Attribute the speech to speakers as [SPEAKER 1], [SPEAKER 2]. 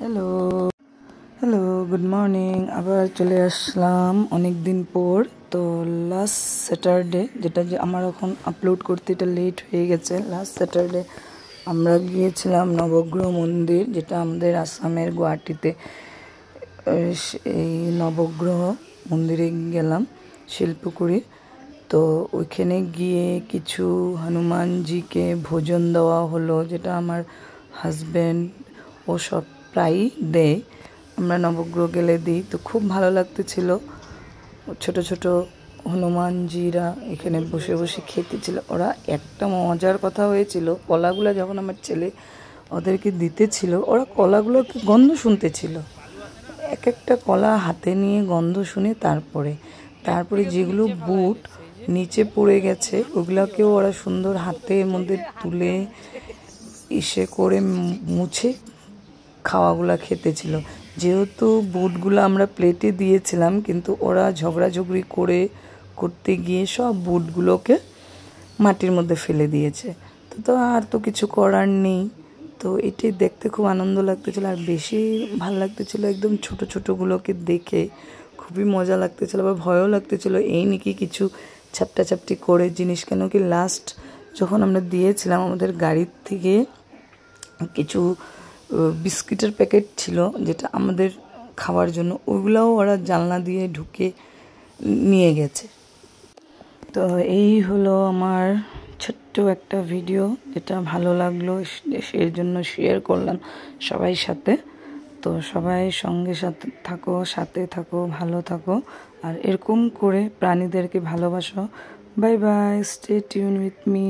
[SPEAKER 1] Hello hello good morning. আবার চলে আসলাম অনেক দিন পর। তো লাস্ট স্যাটারডে, যেটা যে আমার এখন আপলোড করতে এটা লেট হয়ে গেছে, লাস্ট স্যাটারডে আমরা গিয়েছিলাম নবগ্রহ মন্দির, যেটা আমাদের আসামের গুয়াহাটিতে। এই নবগ্রহ মন্দিরে গেলাম শিলপুকুরি। তো ওইখানে গিয়ে কিছু হনুমানজিকে ভোজন দেওয়া হলো, যেটা আমার হাজব্যান্ড ও সব প্রায়ই দেয়, আমরা নবগ্রহ গেলে দিই। তো খুব ভালো লাগতেছিল, ছোট ছোট হনুমানজিরা এখানে বসে বসে খেতেছিল। ওরা একটা মজার কথা হয়েছিল, কলাগুলো যখন আমার ছেলে ওদেরকে দিতেছিল, ওরা কলাগুলোকে গন্ধ শুনতেছিল, এক একটা কলা হাতে নিয়ে গন্ধ শুনে তারপরে যেগুলো বুট নিচে পড়ে গেছে ওগুলোকেও ওরা সুন্দর হাতের মধ্যে তুলে ইসে করে মুছে খাওয়াগুলা খেতেছিল। যেহেতু বুটগুলো আমরা প্লেটে দিয়েছিলাম, কিন্তু ওরা ঝগড়াঝগড়ি করতে গিয়ে সব বুটগুলোকে মাটির মধ্যে ফেলে দিয়েছে। তো আর তো কিছু করার নেই। তো এটি দেখতে খুব আনন্দ লাগতেছিল, আর বেশি ভালো লাগতেছিল একদম ছোট ছোটোগুলোকে দেখে খুবই মজা লাগতেছিল, আবার ভয়ও লাগতেছিল এই নাকি কিছু ছাপটাছাপটি করে জিনিস। কেন কি লাস্ট যখন আমরা দিয়েছিলাম আমাদের গাড়ির থেকে কিছু বিস্কিটের প্যাকেট ছিল যেটা আমাদের খাওয়ার জন্য, ওইগুলাও ওরা জানলা দিয়ে ঢুকে নিয়ে গেছে। তো এই হলো আমার ছোট্ট একটা ভিডিও, যেটা ভালো লাগলো এর জন্য শেয়ার করলাম সবাই সাথে। তো সবাই সাথে থাকো, ভালো থাকো, আর এরকম করে প্রাণীদেরকে ভালোবাসো। Bye bye, stay tune with me.